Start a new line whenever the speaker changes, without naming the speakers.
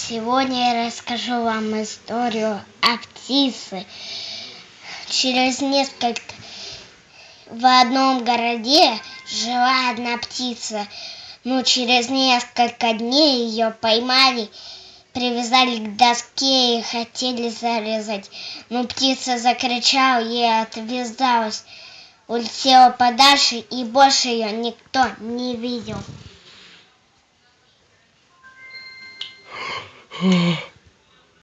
Сегодня я расскажу вам историю о птице. В одном городе жила одна птица. Но через несколько дней ее поймали, привязали к доске и хотели зарезать. Но птица закричала и отвязалась, улетела подальше, и больше ее никто не видел.